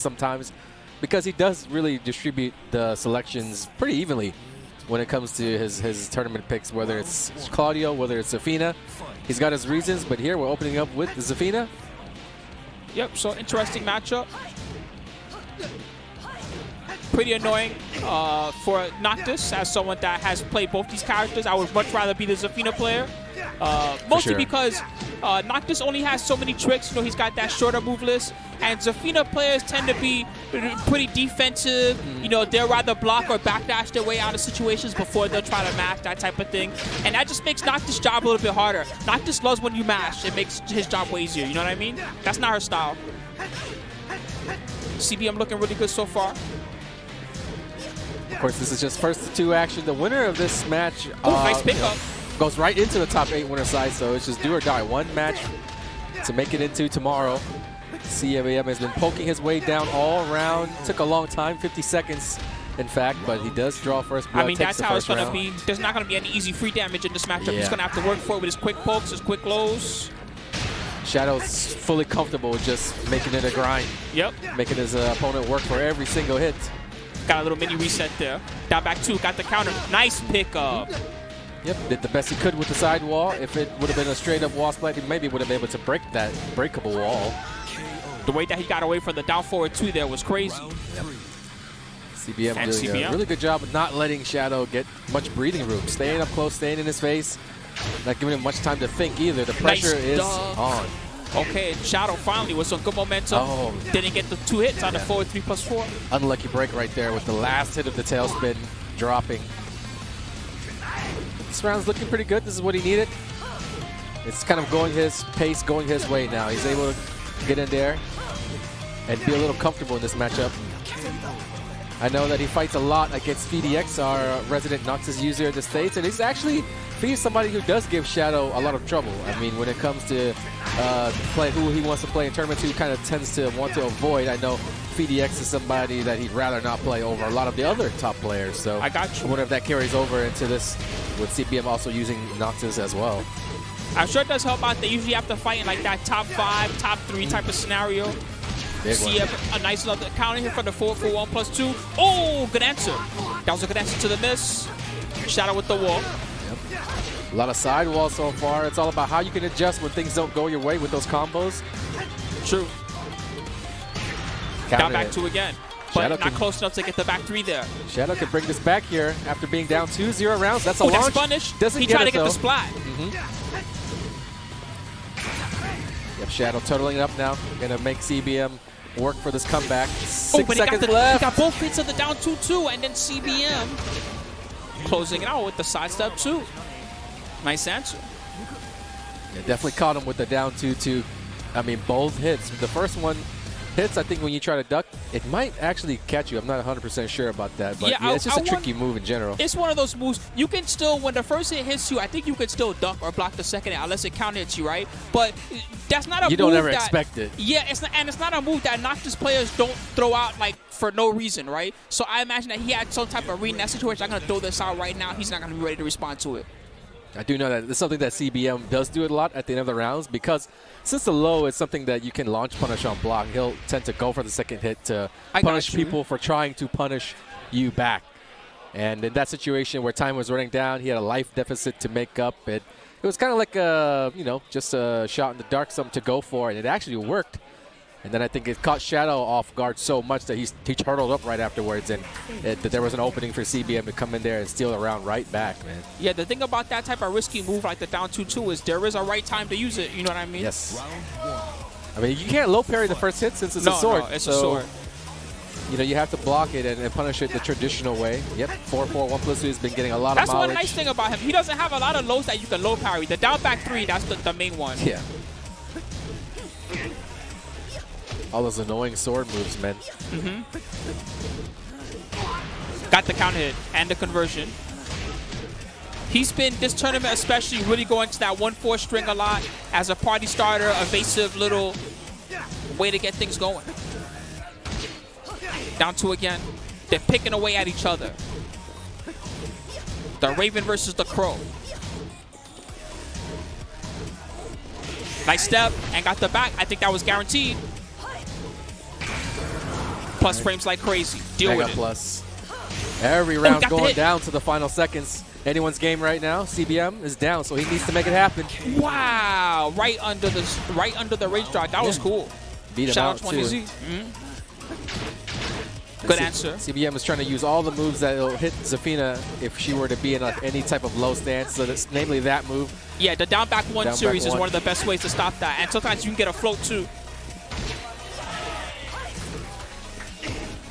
sometimes because he does really distribute the selections pretty evenly when it comes to his tournament picks, whether it's Claudio, whether it's Zafina. He's got his reasons, but here we're opening up with Zafina. Yep, so interesting matchup. Pretty annoying for Noctis as someone that has played both these characters. I would much rather be the Zafina player. Mostly because Noctis only has so many tricks. You know, he's got that shorter move list, and Zafina players tend to be pretty defensive. You know, they'll rather block or backdash their way out of situations before they'll try to mash, that type of thing. And that just makes Noctis' job a little bit harder. Noctis loves when you mash. It makes his job way easier. You know what I mean? That's not her style. CBM looking really good so far. Of course, this is just first two action. The winner of this match nice pickup. Goes right into the top 8 winner side, so it's just do or die. One match to make it into tomorrow. CBM has been poking his way down all around. Took a long time, 50 seconds, in fact, but he does draw first blood. I mean, that's how it's going to be. There's not going to be any easy free damage in this matchup. He's going to have to work for it with his quick pokes, his quick lows. Shadow's fully comfortable with just making it a grind. Yep. Making his opponent work for every single hit. Got a little mini reset there. Down back 2, got the counter. Nice pickup. Yep, did the best he could with the side wall. If it would have been a straight up wall split, he maybe would have been able to break that breakable wall. The way that he got away from the down forward 2 there was crazy. Yep. CBM doing a really good job of not letting Shadow get much breathing room. Staying up close, staying in his face, not giving him much time to think either. The pressure is on. Okay, Shadow finally with some good momentum. Didn't get the 2 hits on the forward 3+4. Unlucky break right there with the last hit of the tailspin dropping. This round's looking pretty good. This is what he needed. It's kind of going his pace, going his way now. He's able to get in there and be a little comfortable in this matchup. I know that he fights a lot against VDX, our resident Noctis user in the States, and he's actually somebody who does give Shadow a lot of trouble. I mean, when it comes to play who he wants to play in tournaments, he kind of tends to want to avoid. I know VDX is somebody that he'd rather not play over a lot of the other top players. So I got you. I wonder if that carries over into this with CBM also using Noctis as well. I'm sure it does help out. They usually have to fight in like that top 5, top 3 type of scenario. See a nice little counter here for the 4-for-1+2. Oh, good answer. That was a good answer to the miss. Shadow with the wall. Yep. A lot of side walls so far. It's all about how you can adjust when things don't go your way with those combos. True. Down back 2 again. But Shadow not close enough to get the back 3 there. Shadow can bring this back here after being down 2-0 rounds. That's a launch. That's punish. Doesn't he get tried it, to get the splat. Yep, Shadow totaling it up now. Gonna make CBM work for this comeback. 6 but seconds left. He got both hits of the down 2-2, and then CBM closing it out with the sidestep 2. Nice answer. Yeah, definitely caught him with the down 2-2. I mean, both hits. The first one hits, I think when you try to duck, it might actually catch you. I'm not 100% sure about that, but yeah, it's just a tricky move in general. It's one of those moves. You can still, when the first hit hits you, I think you can still duck or block the second hit unless it counter hits you, right? But that's not a move you don't ever expect it. Yeah, it's not a move that Noctis players don't throw out like for no reason, right? So I imagine that he had some type of read in that situation. I'm going to throw this out right now. He's not going to be ready to respond to it. I do know that it's something that CBM does do it a lot at the end of the rounds because since the low is something that you can launch punish on block, he'll tend to go for the second hit to punish people for trying to punish you back. And in that situation where time was running down, he had a life deficit to make up. It was kind of like a, just a shot in the dark, something to go for, and it actually worked. And then I think it caught Shadow off guard so much that he turtled up right afterwards, and that there was an opening for CBM to come in there and steal the round right back, man. Yeah, the thing about that type of risky move like the down 2-2 is there is a right time to use it. You know what I mean? Yes. I mean, you can't low parry the first hit since it's a sword. No, it's a sword. You have to block it and punish it the traditional way. Yep, 4-4-1+2 has been getting a lot of mileage. That's one nice thing about him. He doesn't have a lot of lows that you can low parry. The down back 3, that's the main one. Yeah. All those annoying sword moves, man. Got the counter hit and the conversion. He's been, this tournament especially, really going to that 1-4 string a lot as a party starter, evasive little way to get things going. Down 2 again. They're picking away at each other. The Raven versus the Crow. Nice step and got the back. I think that was guaranteed. Plus frames like crazy. Deal Mega with it. plus. Every round going down to the final seconds. Anyone's game right now. CBM is down, so he needs to make it happen. Wow! Right under the range drive. That was cool. Beat him out too. Shadow20Z. Good answer. CBM is trying to use all the moves that will hit Zafina if she were to be in any type of low stance. So that's namely that move. Yeah, the down back one series is one one of the best ways to stop that. And sometimes you can get a float too.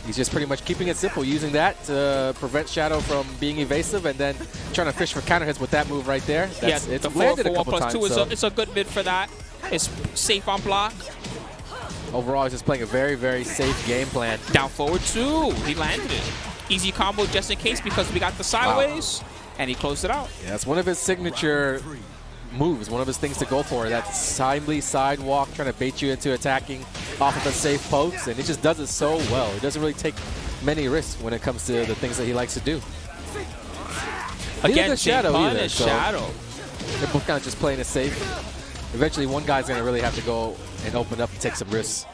He's just pretty much keeping it simple, using that to prevent Shadow from being evasive, and then trying to fish for counter hits with that move right there. That's, yeah, it's the landed a 4-1 couple plus times. 2 So it's a good mid for that. It's safe on block. overall, he's just playing a very, very safe game plan. Down forward 2. He landed it. Easy combo just in case because we got the sideways, and he closed it out. Yeah, that's one of his signature moves, one of his things to go for. That timely sidewalk, trying to bait you into attacking off of the safe pokes, and he just does it so well. He doesn't really take many risks when it comes to the things that he likes to do. Again, Shadow either, so Shadow. They're both kind of just playing it safe. Eventually, one guy's going to really have to go and open up and take some risks.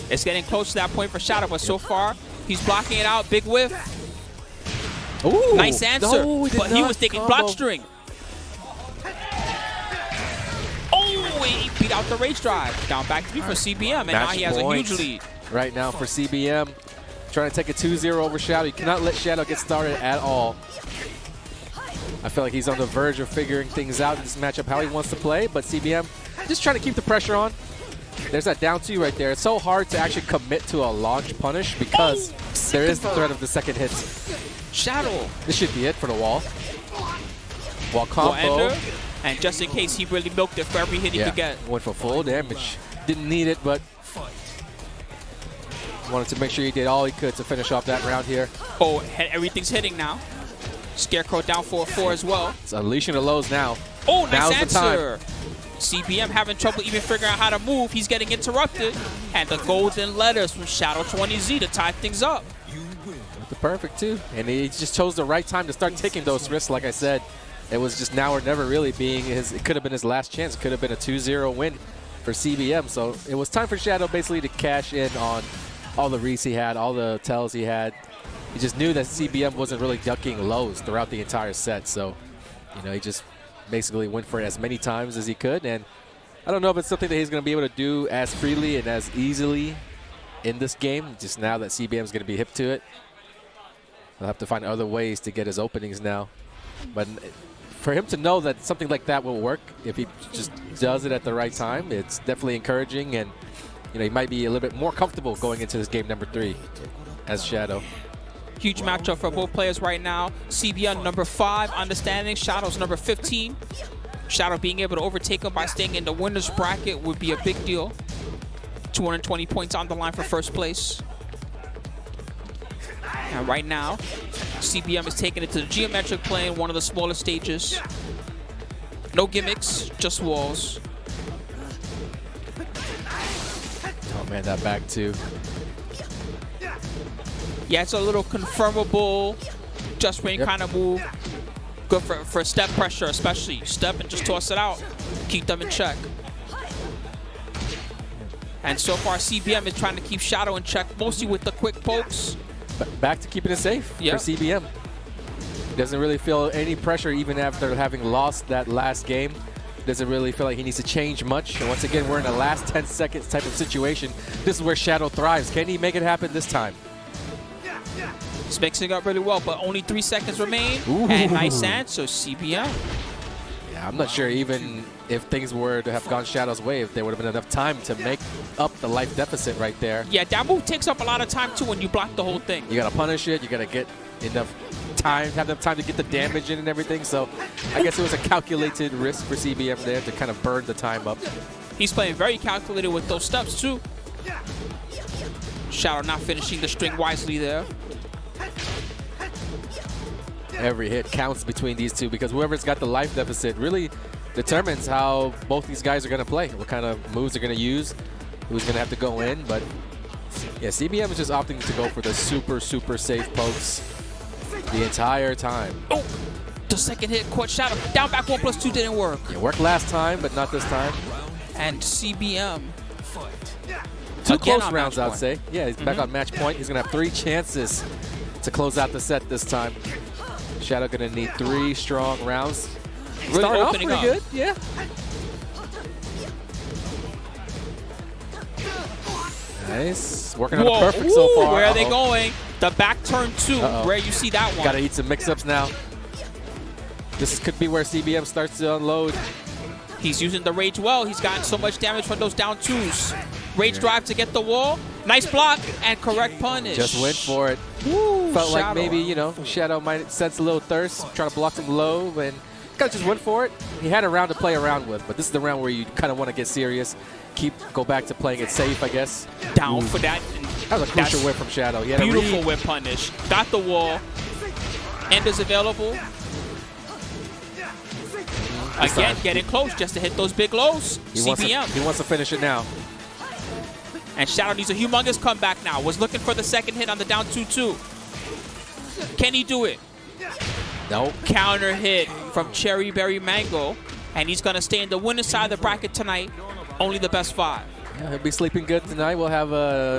It's getting close to that point for Shadow, but so far, he's blocking it out. Big whiff. Ooh, Nice answer, no, but he was taking combo. block string. Oh, he beat out the rage drive. Down back 3 for CBM, and now he has a huge lead. Right now for CBM, trying to take a 2-0 over Shadow. You cannot let Shadow get started at all. I feel like he's on the verge of figuring things out in this matchup, how he wants to play, but CBM just trying to keep the pressure on. There's that down 2 right there. It's so hard to actually commit to a launch punish because there is the threat of the second hit. Shadow. This should be it for the wall. Wall combo. And just in case, he really milked it for every hit he could get. Went for full damage. Didn't need it, but wanted to make sure he did all he could to finish off that round here. Oh, everything's hitting now. Scarecrow down 4-4 as well. It's unleashing the lows now. Oh, nice Now's answer. CBM having trouble even figuring out how to move. He's getting interrupted. And the golden letters from Shadow20Z to tie things up. The perfect too. And he just chose the right time to start taking those risks. Like I said, it was just now or never really being his, it could have been his last chance. It could have been a 2-0 win for CBM. So it was time for Shadow basically to cash in on all the reads he had, all the tells he had. He just knew that CBM wasn't really ducking lows throughout the entire set. So, you know, he just basically went for it as many times as he could. And I don't know if it's something that he's going to be able to do as freely and as easily in this game, just now that CBM is going to be hip to it. He'll have to find other ways to get his openings now. But for him to know that something like that will work, if he just does it at the right time, it's definitely encouraging. And, you know, he might be a little bit more comfortable going into this game number 3 as Shadow. Huge matchup for both players right now. CBM number 5, understanding. Shadow's number 15. Shadow being able to overtake him by staying in the winner's bracket would be a big deal. 220 points on the line for first place. And right now, CBM is taking it to the geometric plane, one of the smaller stages. No gimmicks, just walls. Oh man, that back two. Yeah, it's a little confirmable, just range kind of move. Good for step pressure, especially. Step and just toss it out. Keep them in check. And so far, CBM is trying to keep Shadow in check, mostly with the quick pokes. Back to keeping it safe for CBM. He doesn't really feel any pressure even after having lost that last game. Doesn't really feel like he needs to change much. And once again, we're in a last 10 seconds type of situation. This is where Shadow thrives. Can he make it happen this time? He's mixing up really well, but only 3 seconds remain. Ooh. And nice answer, CBM. Yeah, I'm not sure even if things were to have gone Shadow's way, if there would have been enough time to make up the life deficit right there. Yeah, that move takes up a lot of time too when you block the whole thing. You gotta punish it, you gotta get enough time, have enough time to get the damage in and everything. So I guess it was a calculated risk for CBM there to kind of burn the time up. He's playing very calculated with those steps too. Shadow not finishing the string wisely there. Every hit counts between these two because whoever's got the life deficit really determines how both these guys are going to play, what kind of moves they're going to use, who's going to have to go in. But yeah, CBM is just opting to go for the super, super safe pokes the entire time. Oh, the second hit caught Shadow. Down back 1+2 didn't work. It worked last time, but not this time. And CBM Two Again close on rounds, match I'd point. say. Yeah, he's back on match point. He's going to have 3 chances to close out the set this time. Shadow going to need 3 strong rounds. Really Starting off opening pretty up. good, yeah. Nice. Working on Whoa, it perfect so far. Where are they going? The back turn 2, Uh-oh. where you see that one. Got to eat some mix-ups now. This could be where CBM starts to unload. He's using the rage well. He's gotten so much damage from those down 2s. Rage drive to get the wall. Nice block and correct punish. Just went for it. Woo, Felt like Shadow. maybe, you know, Shadow might sense a little thirst, trying to block him low, and kind of just went for it. He had a round to play around with, but this is the round where you kind of want to get serious, go back to playing it safe, I guess. Down for that. That was a crucial whip from Shadow. He had a Beautiful read. whip punish. Got the wall. End is available. Again, getting close just to hit those big lows. He CBM. wants to finish it now. And Shadow needs a humongous comeback now. Was looking for the second hit on the down 2-2. Can he do it? Nope. Counter hit from Cherry Berry Mango. And he's going to stay in the winner's side of the bracket tonight. Only the best 5. Yeah, he'll be sleeping good tonight. We'll have a